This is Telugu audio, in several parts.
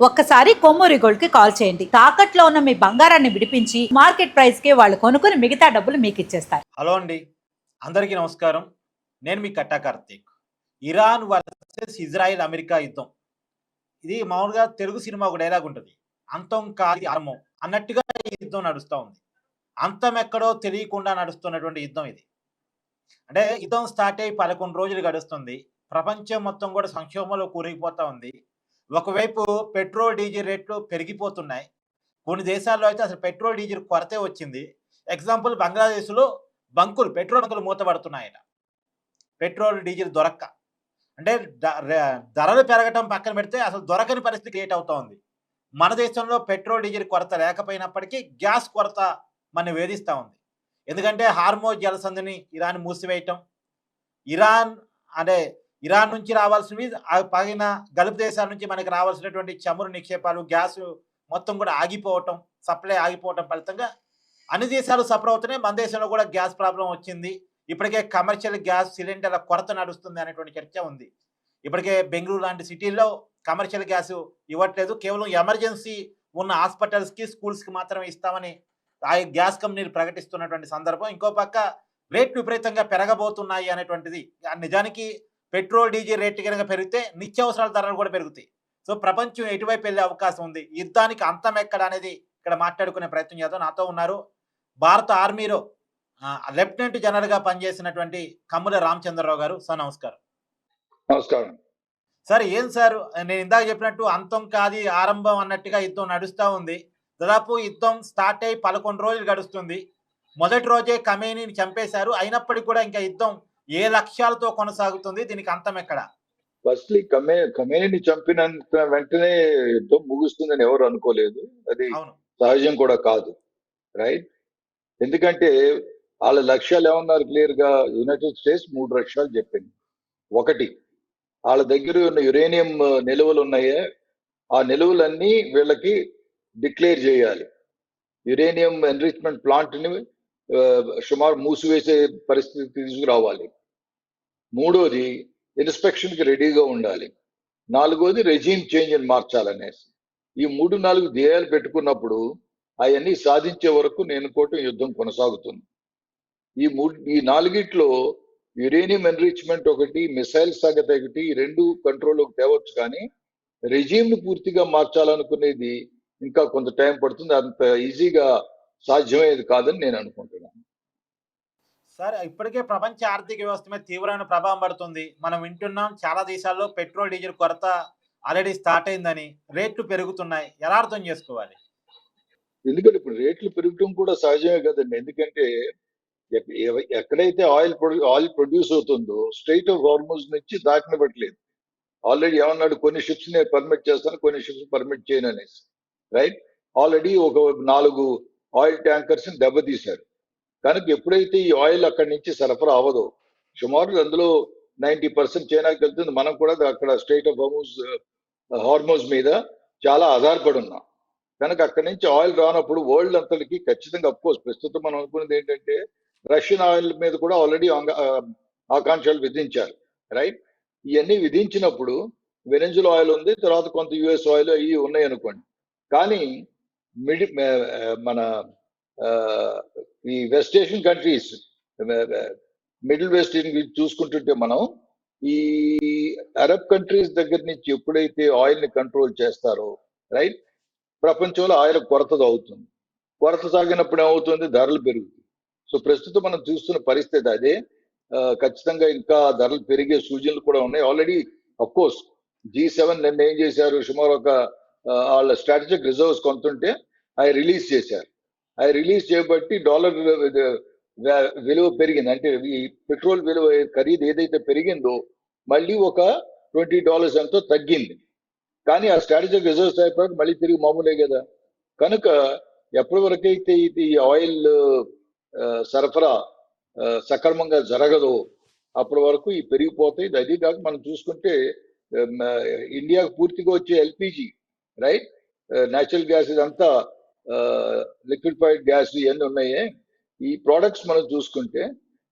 ఒక్కసారి కొమ్మూరి గోల్డ్ కి కాల్ చేయండి. తాకట్లో ఉన్న మీ బంగారాన్ని విడిపించి మార్కెట్ ప్రైస్ కి వాళ్ళు కొనుక్కుని మిగతా డబ్బులు మీకు ఇచ్చేస్తారు. హలో అండి, అందరికీ నమస్కారం. నేను మీ Katta Karthik. Iran versus Israel America యుద్ధం. ఇది మామూలుగా తెలుగు సినిమా ఒక డైలాగ్ ఉంటుంది. అంతం కాది ఆరంభం అన్నట్టుగా ఈ యుద్ధం నడుస్తూ ఉంది. అంతం ఎక్కడో తెలియకుండా నడుస్తున్నటువంటి యుద్ధం ఇది. అంటే యుద్ధం స్టార్ట్ అయ్యి 11 రోజులు గడుస్తుంది. ప్రపంచం మొత్తం కూడా సంక్షోభంలో కూరుకుపోతా ఉంది. ఒకవైపు పెట్రోల్ డీజిల్ రేట్లు పెరిగిపోతున్నాయి. కొన్ని దేశాల్లో అయితే అసలు పెట్రోల్ డీజిల్ కొరతే వచ్చింది. ఎగ్జాంపుల్ బంగ్లాదేశ్లో పెట్రోల్ బంకులు మూతపడుతున్నాయట. పెట్రోల్ డీజిల్ దొరక్క. అంటే ధరలు పెరగటం పక్కన పెడితే అసలు దొరకని పరిస్థితి క్రియేట్ అవుతా ఉంది. మన దేశంలో పెట్రోల్ డీజిల్ కొరత లేకపోయినప్పటికీ గ్యాస్ కొరత మన వేధిస్తూ ఉంది. ఎందుకంటే హార్మోజ్ జలసంధిని ఇరాన్ మూసివేయటం, ఇరాన్ నుంచి రావాల్సినవి పగిన గల్ఫ్ దేశాల నుంచి మనకి రావాల్సినటువంటి చమురు నిక్షేపాలు, గ్యాస్ మొత్తం కూడా ఆగిపోవటం, సప్లై ఆగిపోవటం ఫలితంగా అన్ని దేశాలు సఫర్ అవుతున్నాయి. మన దేశంలో కూడా గ్యాస్ ప్రాబ్లం వచ్చింది. ఇప్పటికే కమర్షియల్ గ్యాస్ సిలిండర్ల కొరత నడుస్తుంది అనేటువంటి చర్చ ఉంది. ఇప్పటికే బెంగళూరు లాంటి సిటీల్లో కమర్షియల్ గ్యాస్ ఇవ్వట్లేదు. కేవలం ఎమర్జెన్సీ ఉన్న హాస్పిటల్స్కి, స్కూల్స్కి మాత్రమే ఇస్తామని ఆ గ్యాస్ కంపెనీలు ప్రకటిస్తున్నటువంటి సందర్భం. ఇంకో పక్క రేట్లు విపరీతంగా పెరగబోతున్నాయి అనేటువంటిది. నిజానికి పెట్రోల్ డీజిల్ రేట్లు కనుక పెరిగితే నిత్యావసరాల ధరలు కూడా పెరుగుతాయి. సో ప్రపంచం ఎటువైపు వెళ్ళే అవకాశం ఉంది. యుద్ధానికి అంతం ఎక్కడ అనేది ఇక్కడ మాట్లాడుకునే ప్రయత్నం చేద్దాం. నాతో ఉన్నారు భారత ఆర్మీలో లెఫ్టినెంట్ జనరల్గా పనిచేసినటువంటి కమ్ముల రామచంద్రరావు గారు. సార్ నమస్కారం. నమస్కారం సార్. ఏం సార్, నేను ఇందాక చెప్పినట్టు అంతం కాది ఆరంభం అన్నట్టుగా యుద్ధం నడుస్తూ ఉంది. దాదాపు యుద్ధం స్టార్ట్ అయ్యి 11 రోజులు గడుస్తుంది. మొదటి రోజే ఖమేనీని చంపేశారు. అయినప్పటికీ కూడా ఇంకా యుద్ధం ఏ లక్ష్యాలతో కొనసాగుతుంది? దీనికి అంతం ఎక్కడ? ఫస్ట్లీ ఖమేనీని చంపినంత వెంటనే యుద్ధం ముగుస్తుందని ఎవరు అనుకోలేదు. అది సహజం కూడా కాదు, రైట్? ఎందుకంటే వాళ్ళ లక్ష్యాలు ఏమన్నారు క్లియర్ గా. యునైటెడ్ స్టేట్స్ 3 లక్ష్యాలు చెప్పింది. ఒకటి, వాళ్ళ దగ్గర ఉన్న యురేనియం నిల్వలు ఉన్నాయే, ఆ నిల్వలన్నీ వీళ్ళకి డిక్లేర్ చేయాలి. యురేనియం ఎన్రిచ్మెంట్ ప్లాంట్ ని సుమారు మూసివేసే పరిస్థితి తీసుకురావాలి. మూడోది, ఇన్స్పెక్షన్ కి రెడీగా ఉండాలి. నాలుగోది, రెజీమ్ చేంజ్ అని మార్చాలనేసి. ఈ 3-4 ధ్యేయాలు పెట్టుకున్నప్పుడు అవన్నీ సాధించే వరకు నేను కోట యుద్ధం కొనసాగుతుంది. ఈ నాలుగిట్లో యురేనియం ఎన్రిచ్మెంట్ ఒకటి, మిసైల్ సంగతి ఒకటి, ఈ 2 కంట్రోల్లోకి తేవచ్చు. కానీ రెజీమ్ ని పూర్తిగా మార్చాలనుకునేది ఇంకా కొంత టైం పడుతుంది. అంత ఈజీగా సాధ్యమయ్యేది కాదని నేను అనుకుంటున్నాను. సార్, ఇప్పటికే ప్రపంచ ఆర్థిక వ్యవస్థ మీద తీవ్రమైన ప్రభావం పడుతుంది. మనం వింటున్నాం చాలా దేశాల్లో పెట్రోల్ డీజిల్ కొరత ఆల్రెడీ స్టార్ట్ అయిందని, రేట్లు పెరుగుతున్నాయి. ఎలా అర్థం చేసుకోవాలి? ఎందుకంటే ఇప్పుడు రేట్లు పెరగడం కూడా సహజమే కదండి. ఎందుకంటే ఎక్కడైతే ఆయిల్ ప్రొడ్యూస్ అవుతుందో స్ట్రెయిట్ ఆఫ్ హార్మోజ్ నుంచి దాటనివ్వట్లేదు. ఆల్రెడీ ఏమన్నాడు, కొన్ని షిప్స్ ని పర్మిట్ చేస్తాను, కొన్ని షిప్స్ పర్మిట్ చేయను అనేసి, రైట్? ఆల్రెడీ ఒక 4 ఆయిల్ ట్యాంకర్స్ ని దెబ్బతీశారు. కనుక ఎప్పుడైతే ఈ ఆయిల్ అక్కడి నుంచి సరఫరా అవ్వదో, సుమారు అందులో 90% చైనాకి వెళ్తుంది. మనం కూడా అక్కడ స్ట్రెయిట్ ఆఫ్ హార్మోజ్ మీద చాలా ఆధారపడి ఉన్నాం. కనుక అక్కడి నుంచి ఆయిల్ రానప్పుడు వరల్డ్ అంతటికి ఖచ్చితంగా, అఫ్కోర్స్ ప్రస్తుతం మనం అనుకున్నది ఏంటంటే రష్యన్ ఆయిల్ మీద కూడా ఆల్రెడీ ఆకాంక్షలు విధించారు, రైట్? ఇవన్నీ విధించినప్పుడు వెనెజులా ఆయిల్ ఉంది, తర్వాత కొంత యుఎస్ ఆయిల్ అవి ఉన్నాయి అనుకోండి. కానీ మన ఈ west Asian countries, middle west చూసుకుంటుంటే మనం ఈ అరబ్ కంట్రీస్ దగ్గర నుంచి ఎప్పుడైతే ఆయిల్ ని కంట్రోల్ చేస్తారో, రైట్, ప్రపంచంలో ఆయిల్ కొరత అవుతుంది. కొరత సాగినప్పుడు ఏమవుతుంది, ధరలు పెరుగుతాయి. సో ప్రస్తుతం మనం చూస్తున్న పరిస్థితి అదే. ఖచ్చితంగా ఇంకా ధరలు పెరిగే సూచనలు కూడా ఉన్నాయి. ఆల్రెడీ అఫ్కోర్స్ G7 నిన్న ఏం చేశారు, సుమారు ఒక వాళ్ళ స్ట్రాటజిక్ రిజర్వ్స్ కొంటుంటే అవి రిలీజ్ చేశారు. అవి రిలీజ్ చేయబట్టి డాలర్ విలువ పెరిగింది. అంటే ఈ పెట్రోల్ విలువ ఖరీదు ఏదైతే పెరిగిందో మళ్ళీ ఒక $20 ఎంతో తగ్గింది. కానీ ఆ స్ట్రాటజిక్ రిజర్వ్స్ అయిపోయాక మళ్ళీ తిరిగి మామూలే కదా. కనుక ఎప్పటి వరకైతే ఇది ఆయిల్ సరఫరా సక్రమంగా జరగదో అప్పటి వరకు ఈ పెరిగిపోతాయి. అది కాక మనం చూసుకుంటే ఇండియాకు పూర్తిగా వచ్చే ఎల్పిజి, రైట్, న్యాచురల్ గ్యాస్, ఇదంతా లిక్విఫైడ్ గ్యాస్ ఇవన్నీ ఉన్నాయే, ఈ ప్రోడక్ట్స్ మనం చూసుకుంటే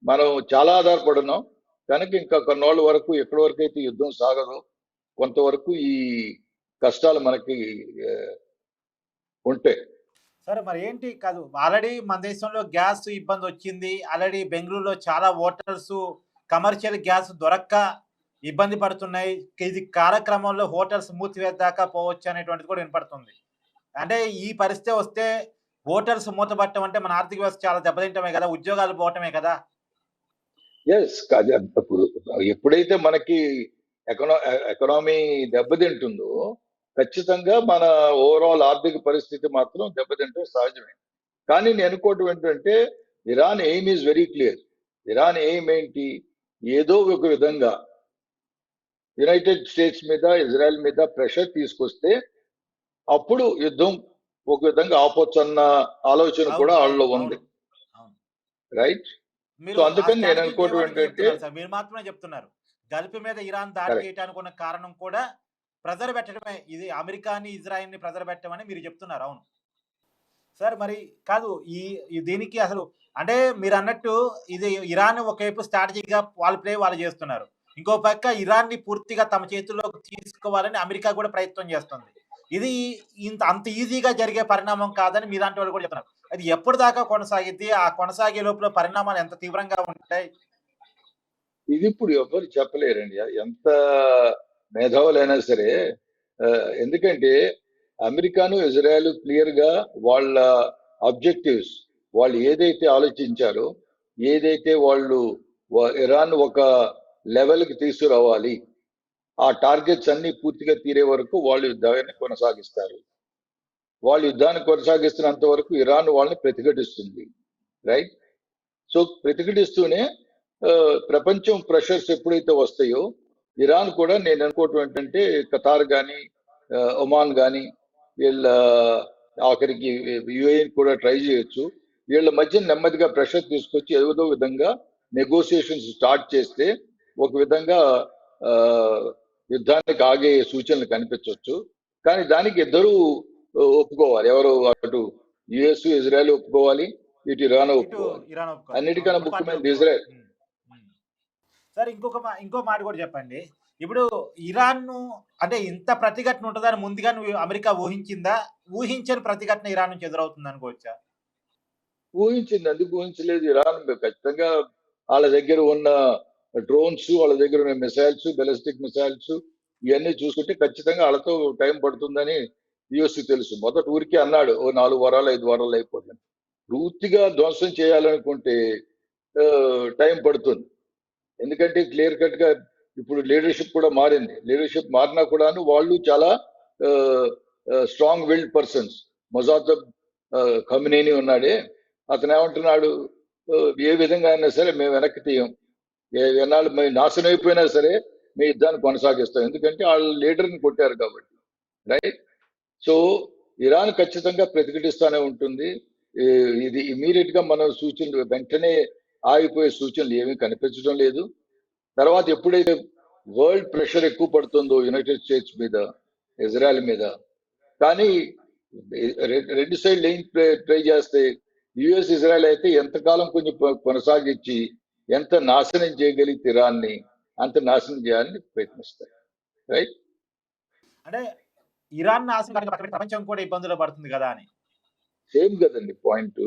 మనం చాలా ఆధారపడున్నాం. కనుక ఇంకా కొన్నాళ్ళ వరకు ఎక్కడి వరకు అయితే యుద్ధం సాగదో కొంతవరకు ఈ కష్టాలు మనకి ఆ, ఉంటాయి. సరే మరి ఏంటి కాదు ఆల్రెడీ మన దేశంలో గ్యాస్ ఇబ్బంది వచ్చింది. ఆల్రెడీ బెంగుళూరులో చాలా హోటల్స్ కమర్షియల్ గ్యాస్ దొరక్క ఇబ్బంది పడుతున్నాయి. ఇది కాలక్రమంలో హోటల్స్ మూసివేద్దాకా పోవచ్చు అనేటువంటిది కూడా వినపడుతుంది. అంటే ఈ పరిస్థితి వస్తే హోటల్స్ మూతపడటం అంటే మన ఆర్థిక వ్యవస్థ చాలా దెబ్బతింటమే కదా! ఉద్యోగాలు పోవటమే కదా! ఎస్ కాదు, ఇప్పుడు ఎప్పుడైతే మనకి ఎకనామీ దెబ్బతింటుందో ఖచ్చితంగా మన ఓవరాల్ ఆర్థిక పరిస్థితి మాత్రం దెబ్బతింటం సహజమే. కానీ నేను అనుకోవటం ఏంటంటే Iran aim is very clear. Iran aim ఏంటి? ఏదో ఒక విధంగా యునైటెడ్ స్టేట్స్ మీద ఇజ్రాయెల్ మీద ప్రెషర్ తీసుకొస్తే అప్పుడు యుద్ధం ఒక విధంగా ఆపొచ్చు అన్న ఆలోచన కూడా అవును. వాళ్ళలో అవును. ఉంది. అవును. రైట్. మీరు సో ఆ అందుకని నేను స్ట్రాటజీ అనుకోవటం దేవానికి ఏంటంటే చెప్తున్నారు సార్. మీరు మాత్రమే చెప్తున్నారు. గల్ఫ్ మీద ఇరాన్ దాడి కరెక్ట్. చేయటానికి ఉన్న కారణం కూడా ప్రెజర్ పెట్టడమే. ఇది అమెరికాని, ఇజ్రాయెల్‌ని ప్రెజర్ పెట్టమని మీరు చెప్తున్నారు. అవును. సార్ మరి కాదు ఈ దీనికి అసలు అంటే మీరన్నట్టు ఇది ఇరాన్ ఒకవైపు స్ట్రాటజీగా వాళ్ళ ప్లే వాళ్ళు చేస్తున్నారు. ఇంకో పక్క ఇరాన్‌ని పూర్తిగా తమ చేతుల్లోకి తీసుకోవాలని అమెరికా కూడా ప్రయత్నం చేస్తుంది. ఇది అంత ఈజీగా జరిగే పరిణామం కాదని మీలాంటి వాళ్ళు కూడా చెప్తున్నారు. అది ఎప్పటిదాకా కొనసాగిద్ది? ఆ కొనసాగే లోపల పరిణామాలు ఎంత తీవ్రంగా ఉంటాయి? ఇది ఇప్పుడు ఎవ్వరు చెప్పలేరండి. ఎంత మేధావులైనా సరే ఎందుకంటే అమెరికాను, ఇజ్రాయెల్ క్లియర్ గా వాళ్ళ అబ్జెక్టివ్స్ వాళ్ళు ఏదైతే ఆలోచించారో, ఏదైతే వాళ్ళు ఇరాన్ ఒక లెవెల్ కి తీసుకురావాలి, ఆ టార్గెట్స్ అన్ని పూర్తిగా తీరే వరకు వాళ్ళు యుద్ధాన్ని కొనసాగిస్తారు. వాళ్ళు యుద్ధాన్ని కొనసాగిస్తున్నంత వరకు ఇరాన్ వాళ్ళని ప్రతిఘటిస్తుంది. రైట్. సో ప్రతిఘటిస్తూనే ప్రపంచం ప్రెషర్స్ ఎప్పుడైతే వస్తాయో ఇరాన్ కూడా నేను అనుకోవటం ఏంటంటే ఖతార్ కానీ ఒమాన్ కానీ వీళ్ళ ఆఖరికి యుఏఈ కూడా ట్రై చేయొచ్చు. వీళ్ళ మధ్య నెమ్మదిగా ప్రెషర్ తీసుకొచ్చి ఏదో విధంగా నెగోసియేషన్స్ స్టార్ట్ చేస్తే ఒక విధంగా ఆ, యుద్ధానికి ఆగే సూచనలు కనిపించవచ్చు. కానీ దానికి ఇద్దరు ఒప్పుకోవాలి. ఎవరు? అటు యుఎస్ ఇజ్రాయెల్ ఒప్పుకోవాలి, ఇటు ఇరాన్ ఇటు ఒప్పుకోవాలి. ఇరాన్ ఒప్పుకోవాలి. అన్నిటికన్నా రెండు పార్టీలు ముఖ్యమైనది ఒప్పుకోవాలి. ఇజ్రాయెల్. సార్ ఇంకో మాట కూడా చెప్పండి. ఇప్పుడు ఇరాన్‌ను అంటే ఇంత ప్రతిఘటన ఉంటదని ముందుగానే అమెరికా ఊహించిందా? ఊహించని ప్రతిఘటన ఇరాన్ నుంచి ఎదురవుతుంది అనుకోవచ్చా? ఊహించింది. ఎందుకు ఊహించలేదు? ఇరాన్ ఖచ్చితంగా వాళ్ళ దగ్గర ఉన్న డ్రోన్స్, వాళ్ళ దగ్గర ఉన్న మిసైల్స్, బెలిస్టిక్ మిసైల్స్ ఇవన్నీ చూసుకుంటే ఖచ్చితంగా వాళ్ళతో టైం పడుతుందని యుఎస్ తెలుసు. మొదట ఊరికే అన్నాడు, ఓ 4 వారాలు 5 వారాలు అయిపోతుంది. పూర్తిగా ధ్వంసం చేయాలనుకుంటే టైం పడుతుంది. ఎందుకంటే క్లియర్ కట్ గా ఇప్పుడు లీడర్షిప్ కూడా మారింది. లీడర్షిప్ మారినా కూడాను వాళ్ళు చాలా స్ట్రాంగ్ విల్డ్ పర్సన్స్. మొజాదబ్ ఖమినేని ఉన్నాడే, అతను ఏమంటున్నాడు, ఏ విధంగా అయినా సరే మేము వెనక్కి తీయం, ఎన్నాళ్ళు మేము నాశనం అయిపోయినా సరే మీ యుద్ధాన్ని కొనసాగిస్తాం. ఎందుకంటే వాళ్ళ లీడర్ని కొట్టారు కాబట్టి. రైట్. సో ఇరాన్ ఖచ్చితంగా ప్రతిఘటిస్తూనే ఉంటుంది. ఇది ఇమీడియట్ గా మనం సూచనలు వెంటనే ఆగిపోయే సూచనలు ఏమీ కనిపించడం లేదు. తర్వాత ఎప్పుడైతే వరల్డ్ ప్రెషర్ ఎక్కువ పడుతుందో యునైటెడ్ స్టేట్స్ మీద, ఇజ్రాయెల్ మీద, కానీ రెండు సైడ్లు ఏం ట్రై చేస్తే యుఎస్ ఇజ్రాయెల్ అయితే ఎంతకాలం కొంచెం కొనసాగించి ఎంత నాశనం చేయగలిగితే ఇరాన్ని అంత నాశనం చేయాలని ప్రయత్నిస్తారు. రైట్. అంటే ఇరాన్ నాశనం కాక పక్కన ప్రపంచం కూడా ఇబ్బందుల్లో పడుతుంది కదా అని. సేమ్ కదండి పాయింట్.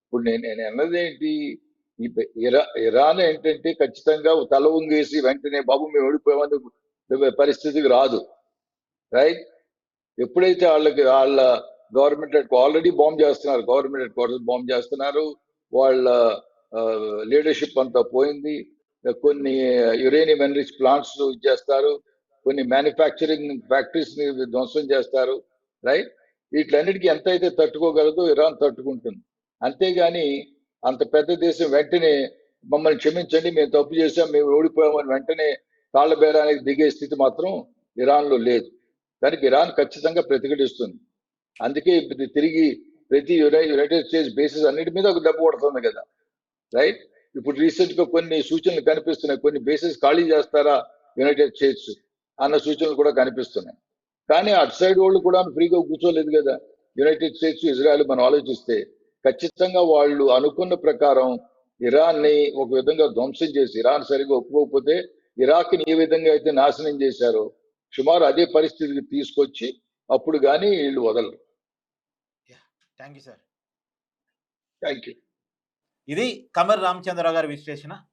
ఇప్పుడు నేను అన్నది ఏంటి, ఇరాన్ ఏంటంటే ఖచ్చితంగా తల ఉంగేసి వెంటనే బాబు మేము ఓడిపోయామని పరిస్థితికి రాదు. రైట్. ఎప్పుడైతే వాళ్ళ గవర్నమెంట్ ఆల్రెడీ బాంబ్ చేస్తున్నారు, గవర్నమెంట్ హెడ్ క్వార్టర్స్ బాంబ్ చేస్తున్నారు, వాళ్ళ లీడర్షిప్ అంతా పోయింది, కొన్ని యురేనియం ఎన్రిచ్ ప్లాంట్స్ చేస్తారు, కొన్ని మ్యానుఫ్యాక్చరింగ్ ఫ్యాక్టరీస్ ని ధ్వంసం చేస్తారు. రైట్. వీటిలన్నిటికీ ఎంత అయితే తట్టుకోగలదో ఇరాన్ తట్టుకుంటుంది. అంతేగాని అంత పెద్ద దేశం వెంటనే మమ్మల్ని క్షమించండి మేము తప్పు చేసాం మేము ఓడిపోయామని వెంటనే తాళ్ల బేరానికి దిగే స్థితి మాత్రం ఇరాన్ లో లేదు. దానికి ఇరాన్ ఖచ్చితంగా ప్రతిఘటిస్తుంది. అందుకే తిరిగి ప్రతి యునైటెడ్ స్టేట్స్ బేసిస్ అన్నిటి మీద ఒక దెబ్బ కొడుతుంది కదా. రైట్. ఇప్పుడు రీసెంట్ గా కొన్ని సూచనలు కనిపిస్తున్నాయి, కొన్ని బేసిస్ ఖాళీ చేస్తారా యునైటెడ్ స్టేట్స్ అన్న సూచనలు కూడా కనిపిస్తున్నాయి. కానీ అటు సైడ్ వాళ్ళు కూడా ఫ్రీగా కూర్చోలేదు కదా. యునైటెడ్ స్టేట్స్ ఇజ్రాయెల్ మనం ఆలోచిస్తే ఖచ్చితంగా వాళ్ళు అనుకున్న ప్రకారం ఇరాన్ ని ఒక విధంగా ధ్వంసం చేసి, ఇరాన్ సరిగా ఒప్పుకోకపోతే ఇరాక్ ని ఏ విధంగా అయితే నాశనం చేశారో సుమారు అదే పరిస్థితికి తీసుకొచ్చి అప్పుడు కానీ వీళ్ళు వదలరు. Thank you sir. Thank you. ఇది కమర్ రామచంద్రరావు గారి విశ్లేషణ.